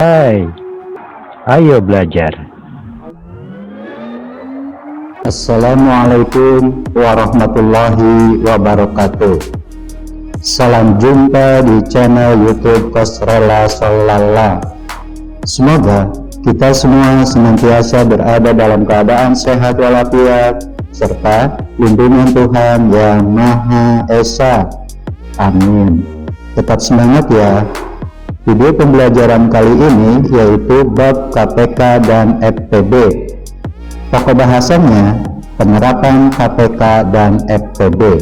Hai, ayo belajar. Assalamualaikum warahmatullahi wabarakatuh. Salam jumpa di channel YouTube Kosrola Sholala. Semoga kita semua senantiasa berada dalam keadaan sehat walafiat serta lindungan Tuhan Yang Maha Esa. Amin. Tetap semangat ya. Video pembelajaran kali ini yaitu bab KPK dan FPB. Pokok bahasannya penerapan KPK dan FPB.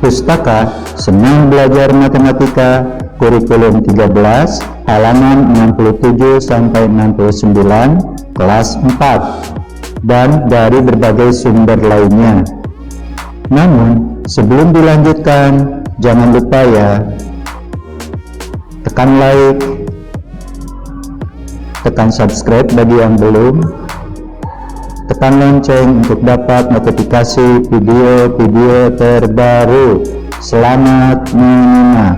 Pustaka Senang Belajar Matematika Kurikulum 13 halaman 67 sampai 69 kelas 4 dan dari berbagai sumber lainnya. Namun sebelum dilanjutkan, jangan lupa ya, tekan like, tekan subscribe bagi yang belum, tekan lonceng untuk dapat notifikasi video-video terbaru. Selamat menyimak.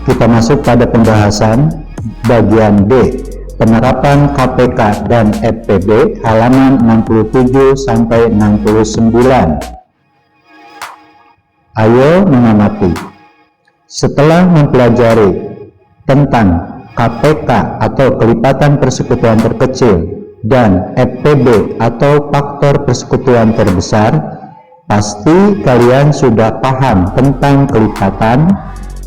Kita masuk pada pembahasan bagian B, penerapan KPK dan FPB halaman 67 sampai 69. Ayo mengamati. Setelah mempelajari tentang KPK atau kelipatan persekutuan terkecil dan FPB atau faktor persekutuan terbesar, pasti kalian sudah paham tentang kelipatan,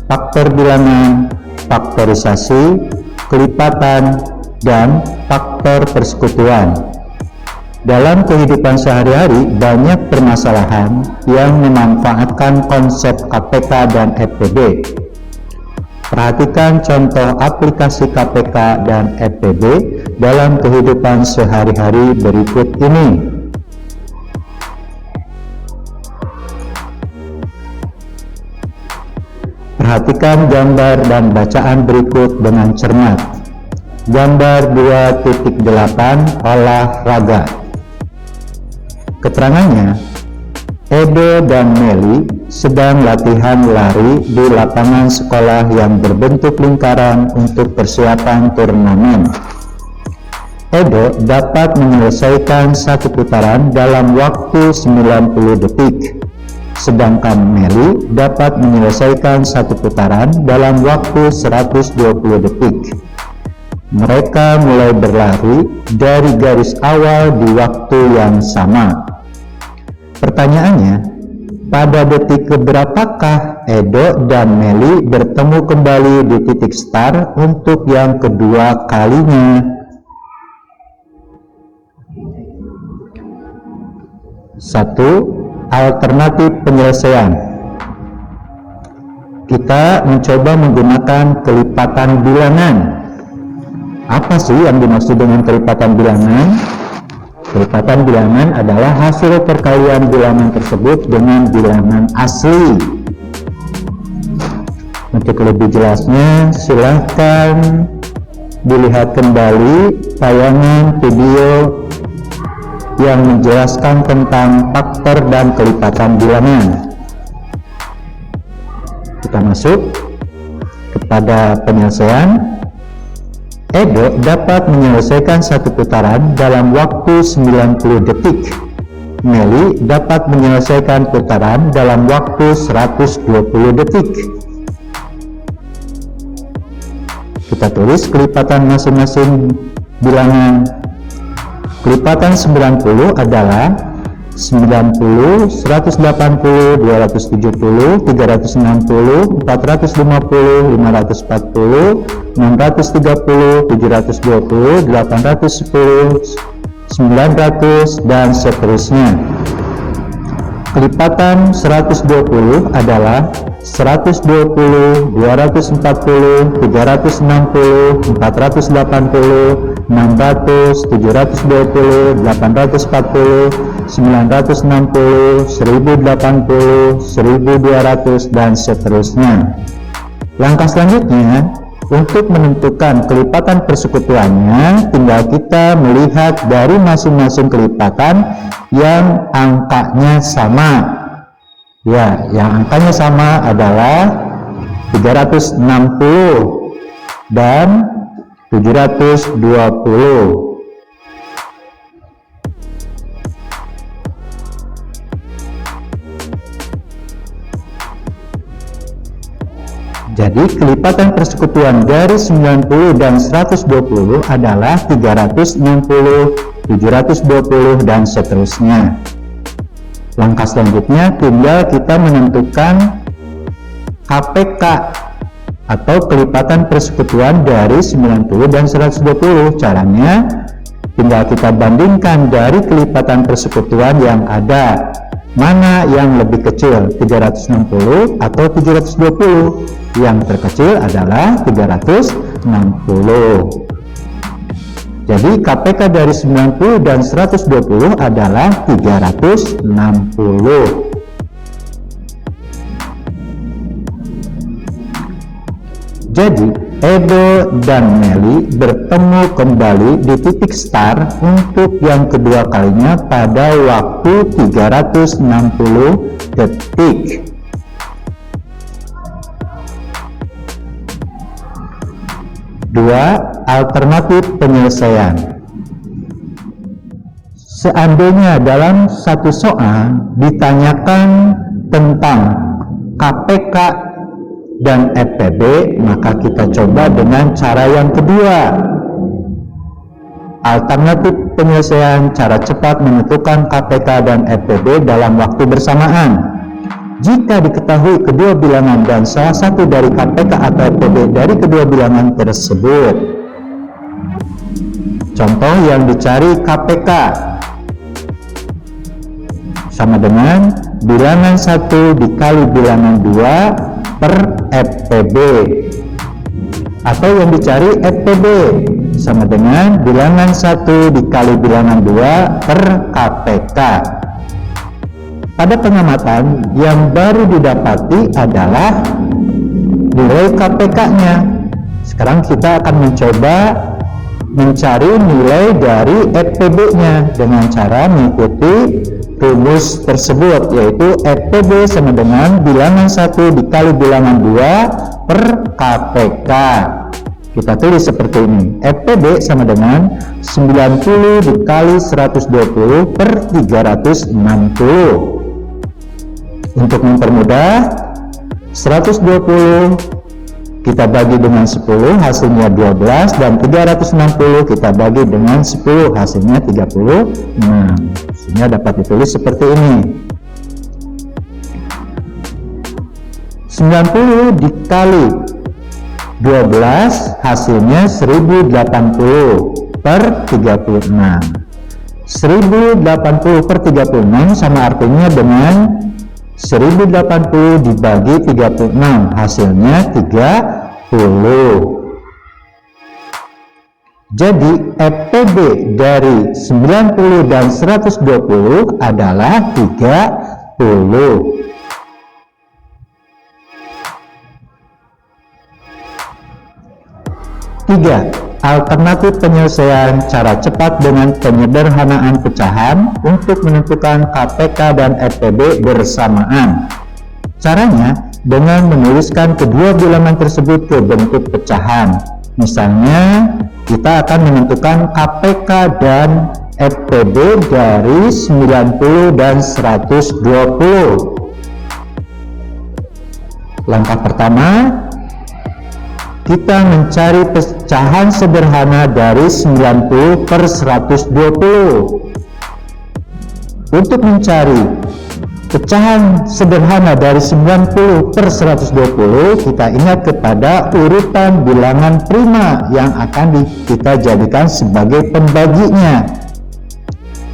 faktor bilangan, faktorisasi, kelipatan, dan faktor persekutuan. Dalam kehidupan sehari-hari, banyak permasalahan yang memanfaatkan konsep KPK dan FPB. Perhatikan contoh aplikasi KPK dan FPB dalam kehidupan sehari-hari berikut ini. Perhatikan gambar dan bacaan berikut dengan cermat. Gambar 2.8 olahraga. Keterangannya, Edo dan Meli sedang latihan lari di lapangan sekolah yang berbentuk lingkaran untuk persiapan turnamen. Edo dapat menyelesaikan satu putaran dalam waktu 90 detik, sedangkan Meli dapat menyelesaikan satu putaran dalam waktu 120 detik. Mereka mulai berlari dari garis awal di waktu yang sama. Pertanyaannya, pada detik keberapakah Edo dan Meli bertemu kembali di titik start untuk yang kedua kalinya? Satu, alternatif penyelesaian. Kita mencoba menggunakan kelipatan bilangan. Apa sih yang dimaksud dengan kelipatan bilangan? Kelipatan bilangan adalah hasil perkalian bilangan tersebut dengan bilangan asli. Untuk lebih jelasnya, silahkan dilihat kembali tayangan video yang menjelaskan tentang faktor dan kelipatan bilangan. Kita masuk kepada penyelesaian. Edo dapat menyelesaikan satu putaran dalam waktu 90 detik. Meli dapat menyelesaikan putaran dalam waktu 120 detik. Kita tulis kelipatan masing-masing bilangan. Kelipatan 90 adalah 90, 180, 270, 360, 450, 540, 630, 720, 810, 900, dan seterusnya. Kelipatan 120 adalah 120, 240, 360, 480, 600, 720, 840, 960, 1080, 1200, dan seterusnya. Langkah selanjutnya, Untuk menentukan kelipatan persekutuannya, tinggal kita melihat dari masing-masing kelipatan yang angkanya sama. Ya, yang angkanya sama adalah 360 dan 720. Jadi kelipatan persekutuan dari 90 dan 120 adalah 360, 720, dan seterusnya. Langkah selanjutnya tinggal kita menentukan KPK atau kelipatan persekutuan dari 90 dan 120. Caranya tinggal kita bandingkan dari kelipatan persekutuan yang ada, mana yang lebih kecil, 360 atau 720. Yang terkecil adalah 360. Jadi KPK dari 90 dan 120 adalah 360. Jadi Edo dan Meli bertemu kembali di titik start untuk yang kedua kalinya pada waktu 360 detik. Dua, alternatif penyelesaian. Seandainya dalam satu soal ditanyakan tentang KPK dan FPB, maka kita coba dengan cara yang kedua. Alternatif penyelesaian cara cepat menentukan KPK dan FPB dalam waktu bersamaan. Jika diketahui kedua bilangan dan salah satu dari KPK atau FPB dari kedua bilangan tersebut. Contoh yang dicari KPK sama dengan bilangan 1 dikali bilangan 2 per FPB, atau yang dicari FPB sama dengan bilangan 1 dikali bilangan 2 per KPK. Pada pengamatan yang baru didapati adalah nilai KPK-nya. Sekarang kita akan mencoba mencari nilai dari FPB-nya dengan cara mengikuti rumus tersebut, yaitu FPB sama dengan bilangan 1 dikali bilangan 2 per KPK. Kita tulis seperti ini. FPB sama dengan 90 dikali 120 per 360. Untuk mempermudah, 120 kita bagi dengan 10, hasilnya 12, dan 360 kita bagi dengan 10, hasilnya 36. Hasilnya dapat ditulis seperti ini. 90 dikali 12 hasilnya 1080 per 36. 1080 per 36 sama artinya dengan 1080 dibagi 36, hasilnya 30. Jadi FPB dari 90 dan 120 adalah 30. Tiga, alternatif penyelesaian cara cepat dengan penyederhanaan pecahan untuk menentukan KPK dan FPB bersamaan. Caranya dengan menuliskan kedua bilangan tersebut ke bentuk pecahan. Misalnya, kita akan menentukan KPK dan FPB dari 90 dan 120. Langkah pertama, kita mencari pecahan sederhana dari 90 per 120. Untuk mencari pecahan sederhana dari 90 per 120, kita ingat kepada urutan bilangan prima yang akan kita jadikan sebagai pembaginya,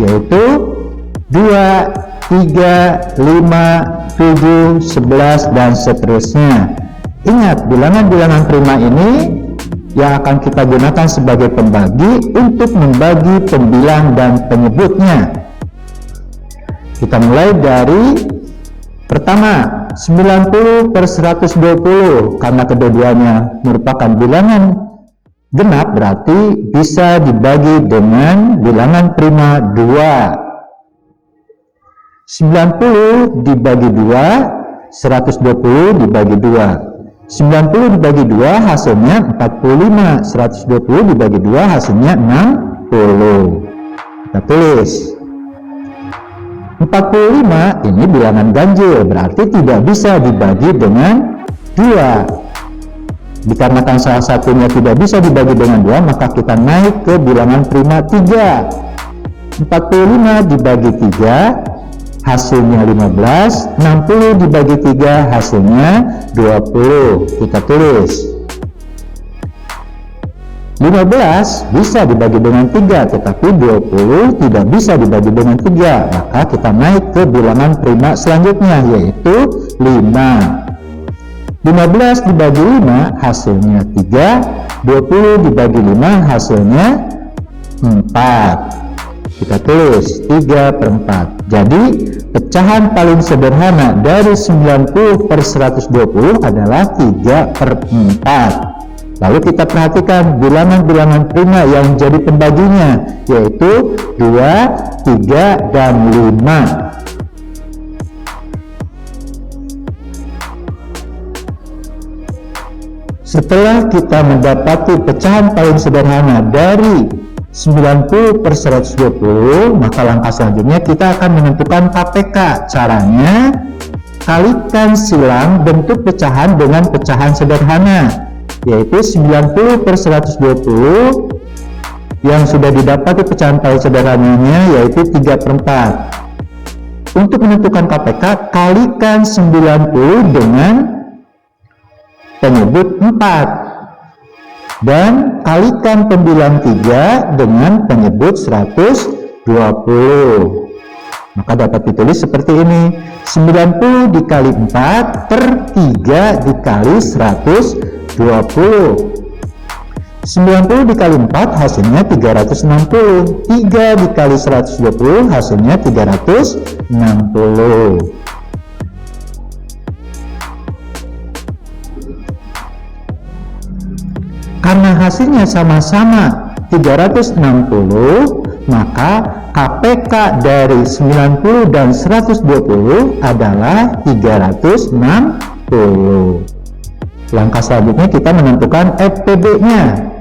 yaitu 2, 3, 5, 7, 11, dan seterusnya. Ingat, bilangan-bilangan prima ini yang akan kita gunakan sebagai pembagi untuk membagi pembilang dan penyebutnya. Kita mulai dari pertama, 90 per 120, karena kedua-duanya merupakan bilangan genap, berarti bisa dibagi dengan bilangan prima 2. 90 dibagi 2, 120 dibagi 2. 90 dibagi 2 hasilnya 45, 120 dibagi 2 hasilnya 60. Kita tulis. 45 ini bilangan ganjil, berarti tidak bisa dibagi dengan 2. Dikarenakan salah satunya tidak bisa dibagi dengan 2, maka kita naik ke bilangan prima 3. 45 dibagi 3 hasilnya 15, 60 dibagi 3 hasilnya 20. Kita tulis. 15 bisa dibagi dengan 3, tetapi 20 tidak bisa dibagi dengan 3. Maka kita naik ke bilangan prima selanjutnya, yaitu 5. 15 dibagi 5 hasilnya 3, 20 dibagi 5 hasilnya 4. Kita tulis 3/4. Jadi pecahan paling sederhana dari 90 per 120 adalah 3/4. Lalu kita perhatikan bilangan-bilangan prima yang jadi pembaginya, yaitu 2, 3, dan 5. Setelah kita mendapati pecahan paling sederhana dari 90 per 120, maka langkah selanjutnya kita akan menentukan KPK. Caranya, kalikan silang bentuk pecahan dengan pecahan sederhana, yaitu 90 per 120 yang sudah didapati pecahan paling sederhananya yaitu 3/4. Untuk menentukan KPK, kalikan 90 dengan penyebut 4 dan kalikan pembilang 3 dengan penyebut 120. Maka dapat ditulis seperti ini, 90 dikali 4 per 3 dikali 120. 90 dikali 4 hasilnya 360. 3 dikali 120 hasilnya 360. Karena hasilnya sama-sama 360, maka KPK dari 90 dan 120 adalah 360. Langkah selanjutnya kita menentukan FPB-nya.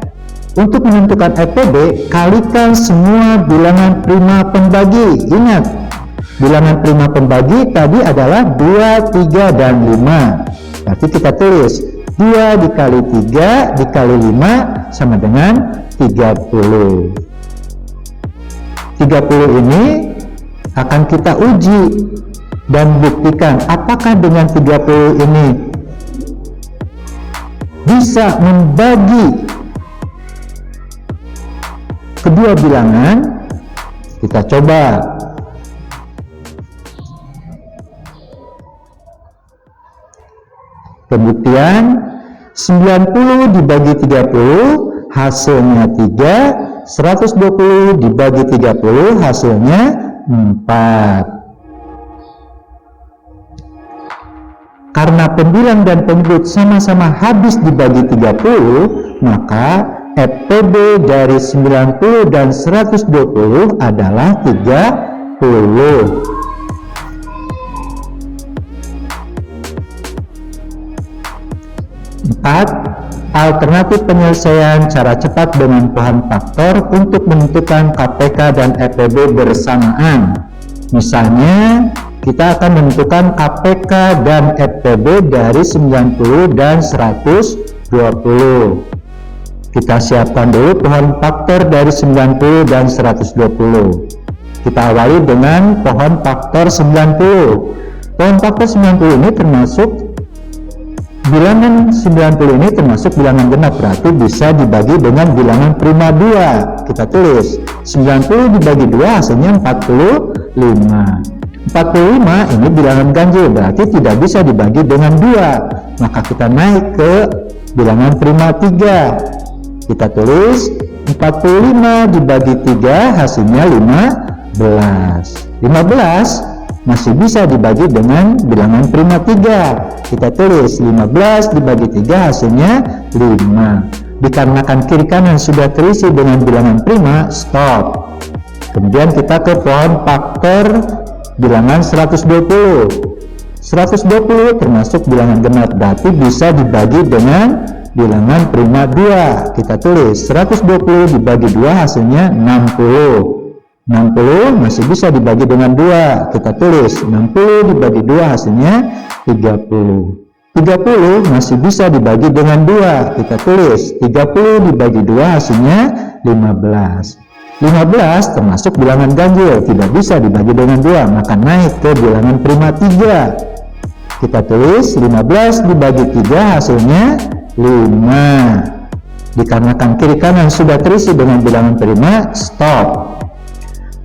Untuk menentukan FPB, kalikan semua bilangan prima pembagi. Ingat, bilangan prima pembagi tadi adalah 2, 3, dan 5. Berarti kita tulis 2 dikali 3 dikali 5 sama dengan 30. 30 ini akan kita uji dan buktikan apakah dengan 30 ini bisa membagi kedua bilangan. Kita coba. Pembuktian, 90 dibagi 30 hasilnya 3, 120 dibagi 30 hasilnya 4. Karena pembilang dan penyebut sama-sama habis dibagi 30, maka FPB dari 90 dan 120 adalah 30. Alternatif penyelesaian cara cepat dengan paham faktor untuk menentukan KPK dan FPB bersamaan. Misalnya, kita akan menentukan KPK dan FPB dari 90 dan 120. Kita siapkan dulu pohon faktor dari 90 dan 120. Kita awali dengan pohon faktor 90. Pohon faktor 90 ini termasuk bilangan 90 ini termasuk bilangan genap, berarti bisa dibagi dengan bilangan prima 2. Kita tulis 90 dibagi 2 hasilnya 45. 45 ini bilangan ganjil, berarti tidak bisa dibagi dengan 2. Maka kita naik ke bilangan prima 3. Kita tulis 45 dibagi 3 hasilnya 15. 15 masih bisa dibagi dengan bilangan prima 3. Kita tulis 15 dibagi 3 hasilnya 5. Dikarenakan kiri kanan sudah terisi dengan bilangan prima, stop. Kemudian kita ke pohon faktor bilangan 120. 120 termasuk bilangan genap, berarti bisa dibagi dengan bilangan prima 2. Kita tulis 120 dibagi 2 hasilnya 60. 60 masih bisa dibagi dengan 2. Kita tulis 60 dibagi 2 hasilnya 30. 30 masih bisa dibagi dengan 2. Kita tulis 30 dibagi 2 hasilnya 15. 15 termasuk bilangan ganjil, tidak bisa dibagi dengan 2, maka naik ke bilangan prima 3. Kita tulis 15 dibagi 3 hasilnya 5. Dikarenakan kiri kanan sudah terisi dengan bilangan prima, stop.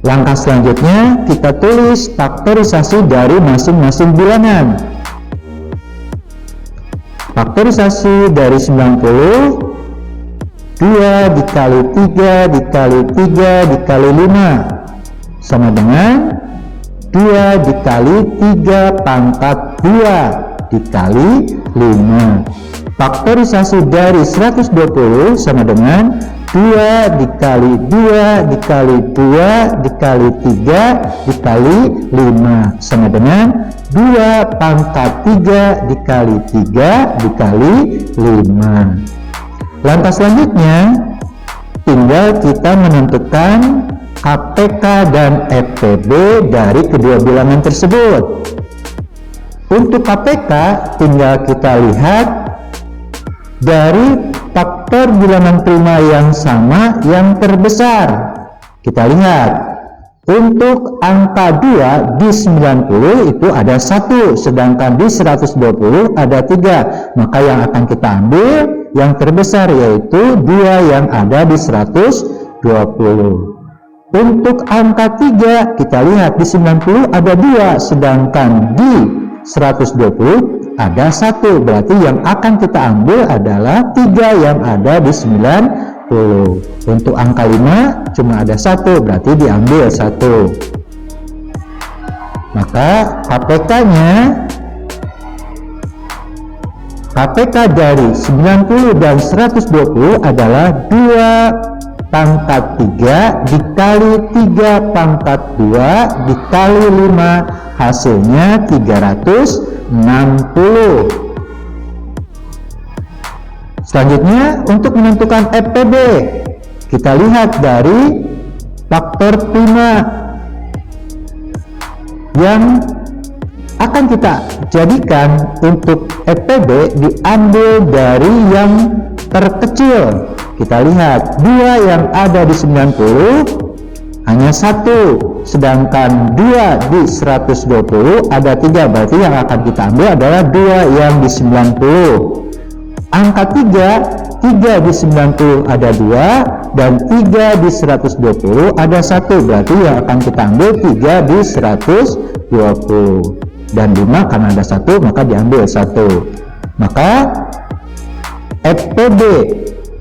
Langkah selanjutnya kita tulis faktorisasi dari masing-masing bilangan. Faktorisasi dari 90, 2 dikali 3 dikali 3 dikali 5 sama dengan 2 dikali 3 pangkat 2 dikali 5. Faktorisasi dari 120 sama dengan 2 dikali 2 dikali 2 dikali 3 dikali 5 sama dengan 2 pangkat 3 dikali 3 dikali 5. Langkah selanjutnya tinggal kita menentukan KPK dan FPB dari kedua bilangan tersebut. Untuk KPK tinggal kita lihat dari faktor bilangan prima yang sama yang terbesar. Kita lihat untuk angka 2 di 90 itu ada 1, sedangkan di 120 ada 3. Maka yang akan kita ambil yang terbesar, yaitu 2 yang ada di 120. Untuk angka 3 kita lihat di 90 ada 2, sedangkan di 120 ada 1. Berarti yang akan kita ambil adalah 3 yang ada di 90. Untuk angka 5 cuma ada 1, berarti diambil 1. Maka KPK dari 90 dan 120 adalah 2 pangkat 3 dikali 3 pangkat 2 dikali 5, hasilnya 360. Selanjutnya untuk menentukan FPB, kita lihat dari faktor prima yang akan kita jadikan untuk FPB diambil dari yang terkecil. Kita lihat 2 yang ada di 90 hanya 1, sedangkan 2 di 120 ada 3, berarti yang akan kita ambil adalah 2 yang di 90. Angka 3 di 90 ada 2 dan 3 di 120 ada 1, berarti yang akan kita ambil 3 di 120. Dan 5 karena ada 1 maka diambil 1. Maka FPB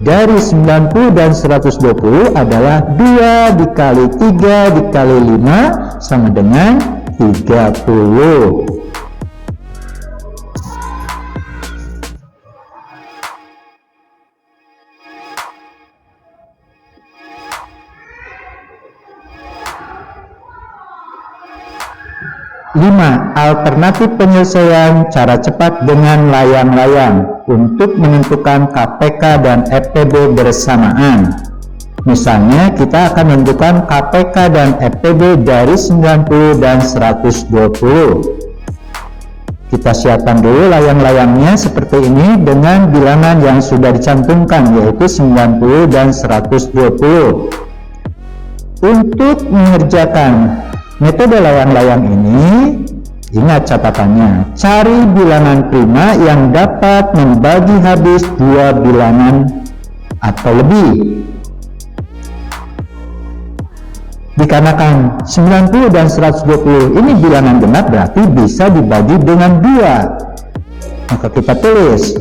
dari 90 dan 120 adalah 2 dikali 3 dikali 5 sama dengan 30. Alternatif penyelesaian cara cepat dengan layang-layang untuk menentukan KPK dan FPB bersamaan. Misalnya kita akan menentukan KPK dan FPB dari 90 dan 120. Kita siapkan dulu layang-layangnya seperti ini dengan bilangan yang sudah dicantumkan, yaitu 90 dan 120. Untuk mengerjakan metode layang-layang ini, ingat catatannya, cari bilangan prima yang dapat membagi habis 2 bilangan atau lebih. Dikarenakan 90 dan 120 ini bilangan genap, berarti bisa dibagi dengan 2. Maka kita tulis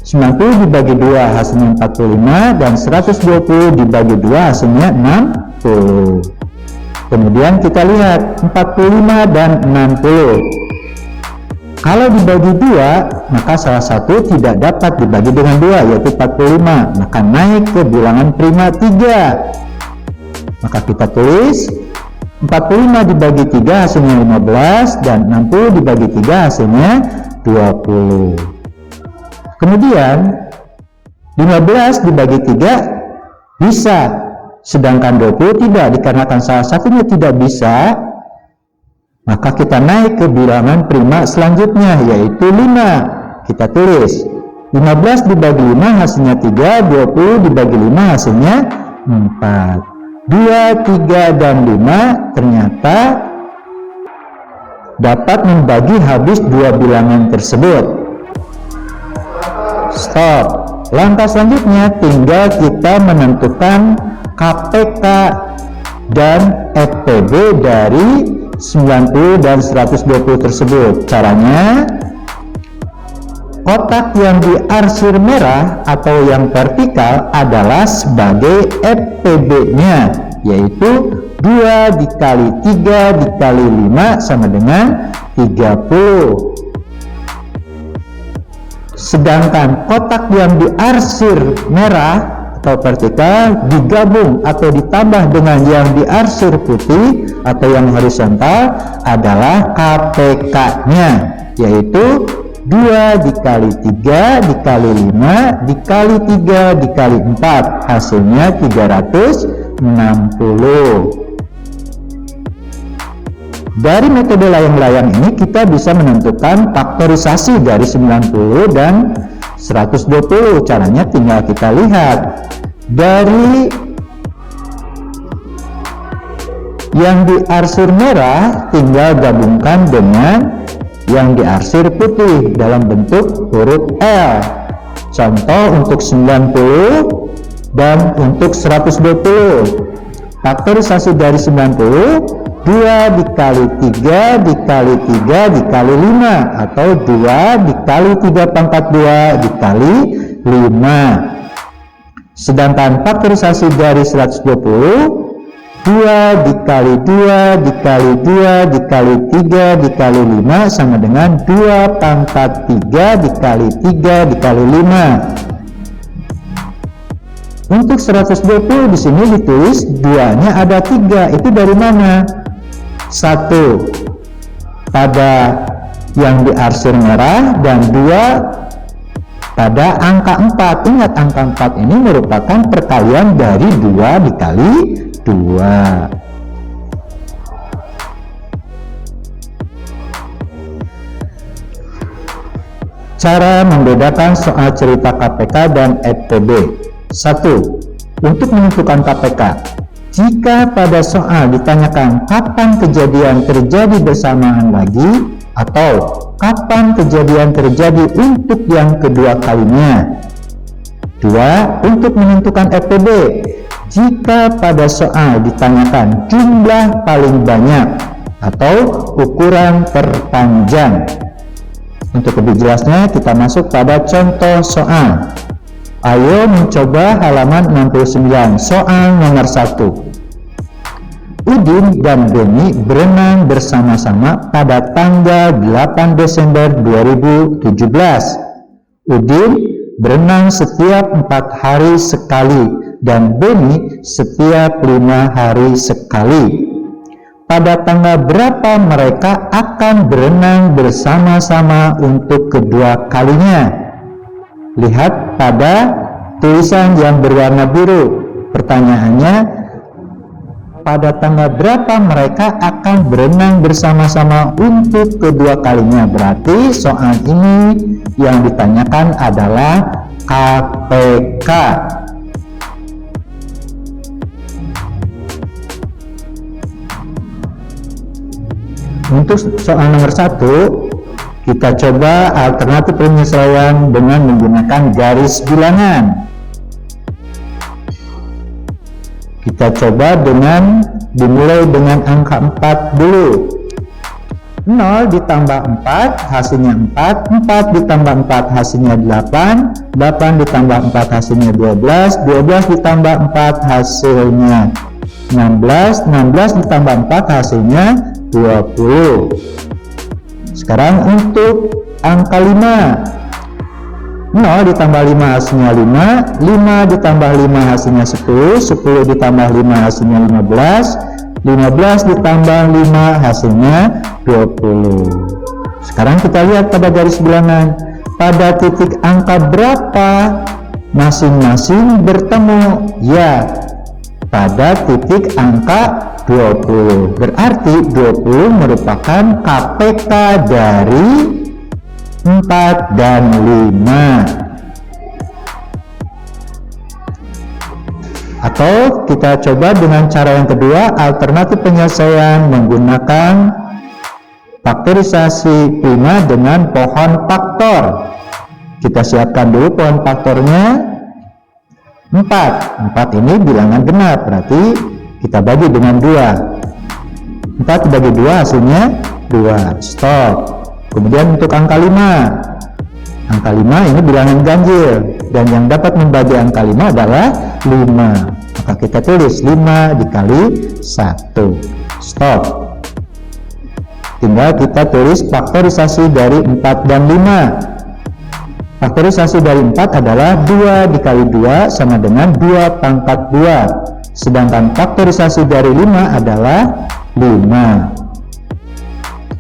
90 dibagi 2 hasilnya 45 dan 120 dibagi 2 hasilnya 60. Kemudian kita lihat 45 dan 60. Kalau dibagi 2, maka salah satu tidak dapat dibagi dengan 2, yaitu 45. Maka naik ke bilangan prima 3. Maka kita tulis 45 dibagi 3 hasilnya 15, dan 60 dibagi 3 hasilnya 20. Kemudian 15 dibagi 3 bisa, sedangkan 20 tidak. Dikarenakan salah satunya tidak bisa, maka kita naik ke bilangan prima selanjutnya, yaitu 5. Kita tulis 15 dibagi 5 hasilnya 3, 20 dibagi 5 hasilnya 4. 2, 3, dan 5 ternyata dapat membagi habis dua bilangan tersebut. Stop. Langkah selanjutnya tinggal kita menentukan KPK dan FPB dari 90 dan 120 tersebut. Caranya, kotak yang diarsir merah atau yang vertikal adalah sebagai FPB-nya, yaitu 2 dikali 3 dikali 5 sama dengan 30. Sedangkan kotak yang diarsir merah atau vertikal digabung atau ditambah dengan yang diarsir putih atau yang horizontal adalah KPK-nya, yaitu 2 dikali 3 dikali 5 dikali 3 dikali 4, hasilnya 360. Dari metode layang-layang ini kita bisa menentukan faktorisasi dari 90 dan 120. Caranya tinggal kita lihat. Dari yang diarsir merah tinggal gabungkan dengan yang diarsir putih dalam bentuk huruf L. Contoh untuk 90 dan untuk 120. Faktorisasi dari 90, 2 dikali 3 dikali 3 dikali 5, atau 2 dikali 3 pangkat 2 dikali 5. Sedangkan faktorisasi dari 120, 2 dikali 2 dikali 2 dikali 3 dikali 5 sama dengan 2 pangkat 3 dikali 3 dikali 5. Untuk 120 di sini ditulis 2-nya ada 3. Itu dari mana? 1 pada yang diarsir merah dan 2 pada angka 4. Ingat, angka 4 ini merupakan perkalian dari 2 dikali 2. Cara membedakan soal cerita KPK dan FPB. 1. Untuk menentukan KPK, jika pada soal ditanyakan kapan kejadian terjadi bersamaan lagi atau kapan kejadian terjadi untuk yang kedua kalinya. 2. Untuk menentukan FPB, jika pada soal ditanyakan jumlah paling banyak atau ukuran terpanjang. Untuk lebih jelasnya kita masuk pada contoh soal. Ayo mencoba halaman 69, soal nomor 1. Udin dan Beni berenang bersama-sama pada tanggal 8 Desember 2017. Udin berenang setiap 4 hari sekali dan Beni setiap 5 hari sekali. Pada tanggal berapa mereka akan berenang bersama-sama untuk kedua kalinya? Lihat pada tulisan yang berwarna biru. Pertanyaannya, pada tanggal berapa mereka akan berenang bersama-sama untuk kedua kalinya? Berarti soal ini yang ditanyakan adalah KPK. Untuk soal nomor 1, kita coba alternatif penyesuaian dengan menggunakan garis bilangan. Kita coba dimulai dengan angka 4 dulu. 0 ditambah 4 hasilnya 4, 4 ditambah 4 hasilnya 8, 8 ditambah 4 hasilnya 12, 12 ditambah 4 hasilnya 16 ditambah 4 hasilnya 20. Sekarang untuk angka 5, 0 ditambah 5 hasilnya 5, 5 ditambah 5 hasilnya 10, 10 ditambah 5 hasilnya 15, 15 ditambah 5 hasilnya 20. Sekarang kita lihat pada garis bilangan, pada titik angka berapa masing-masing bertemu? Ya, pada titik angka 20. Berarti 20 merupakan KPK dari 4 dan 5. Atau kita coba dengan cara yang kedua, alternatif penyelesaian menggunakan faktorisasi prima dengan pohon faktor. Kita siapkan dulu pohon faktornya 4. 4 ini bilangan genap, berarti kita bagi dengan 2. 4 dibagi 2 hasilnya 2. Stop. Kemudian untuk angka 5. Angka 5 ini bilangan ganjil, dan yang dapat membagi angka 5 adalah 5. Maka kita tulis 5 dikali 1. Stop. Tinggal kita tulis faktorisasi dari 4 dan 5. Faktorisasi dari 4 adalah 2 dikali 2 sama dengan 2 pangkat 2. Sedangkan faktorisasi dari 5 adalah 5.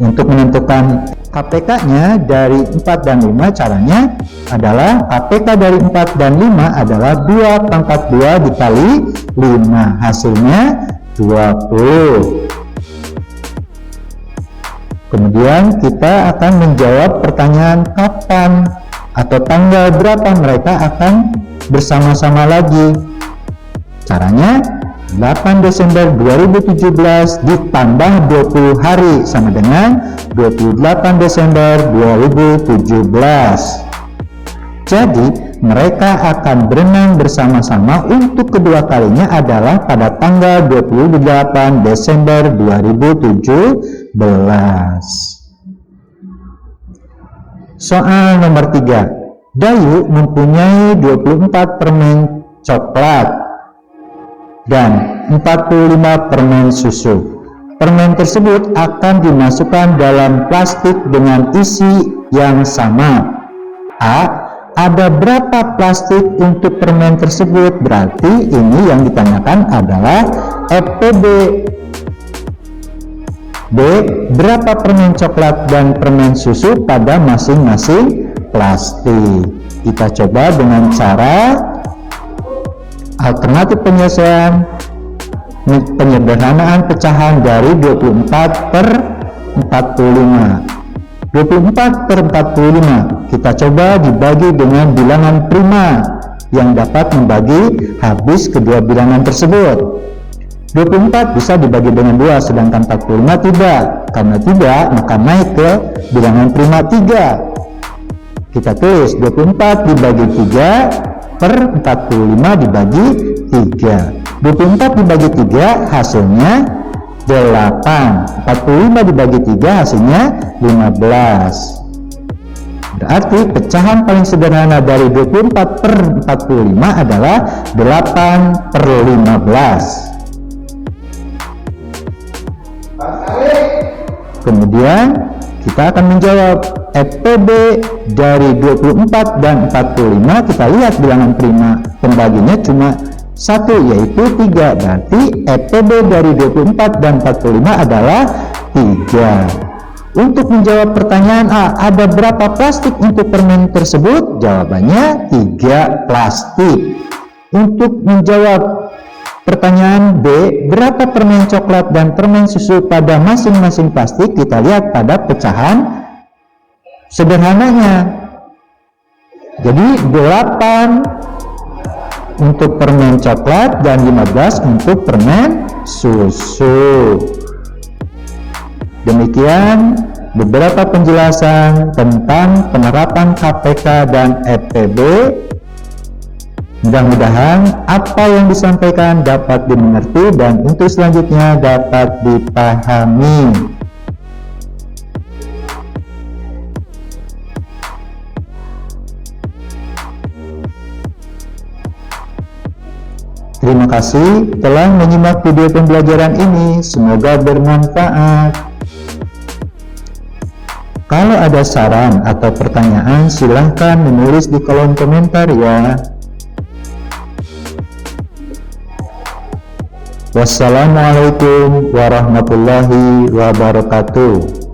Untuk menentukan KPK-nya dari 4 dan 5, caranya adalah KPK dari 4 dan 5 adalah 2 pangkat 2 dikali 5. Hasilnya 20. Kemudian kita akan menjawab pertanyaan kapan atau tanggal berapa mereka akan bersama-sama lagi. Caranya 8 Desember 2017 ditambah 20 hari sama dengan 28 Desember 2017. Jadi mereka akan berenang bersama-sama untuk kedua kalinya adalah pada tanggal 28 Desember 2017. Soal nomor 3. Dayu mempunyai 24 permen coklat dan 45 permen susu. Permen tersebut akan dimasukkan dalam plastik dengan isi yang sama. A. Ada berapa plastik untuk permen tersebut? Berarti ini yang ditanyakan adalah FPB. B. Berapa permen coklat dan permen susu pada masing-masing plastik? Kita coba dengan cara alternatif penyelesaian penyederhanaan pecahan dari 24 per 45. 24 per 45 kita coba dibagi dengan bilangan prima yang dapat membagi habis kedua bilangan tersebut. 24 bisa dibagi dengan 2, sedangkan 45 tidak. Karena tidak, maka naik ke bilangan prima 3. Kita tulis 24 dibagi 3 per 45 dibagi 3. 24 dibagi 3 hasilnya 8. 45 dibagi 3 hasilnya 15. Berarti pecahan paling sederhana dari 24 per 45 adalah 8 per 15. Kemudian kita akan menjawab FPB dari 24 dan 45. Kita lihat bilangan prima pembaginya cuma 1, yaitu 3. Berarti FPB dari 24 dan 45 adalah 3. Untuk menjawab pertanyaan A, ada berapa plastik untuk permen tersebut? Jawabannya 3 plastik. Untuk menjawab pertanyaan B, berapa permen coklat dan permen susu pada masing-masing plastik? Kita lihat pada pecahan sederhananya. Jadi 8 untuk permen coklat dan 15 untuk permen susu. Demikian beberapa penjelasan tentang penerapan KPK dan FPB. Mudah-mudahan apa yang disampaikan dapat dimengerti dan untuk selanjutnya dapat dipahami. Terima kasih telah menyimak video pembelajaran ini. Semoga bermanfaat. Kalau ada saran atau pertanyaan, silahkan menulis di kolom komentar ya. Wassalamualaikum warahmatullahi wabarakatuh.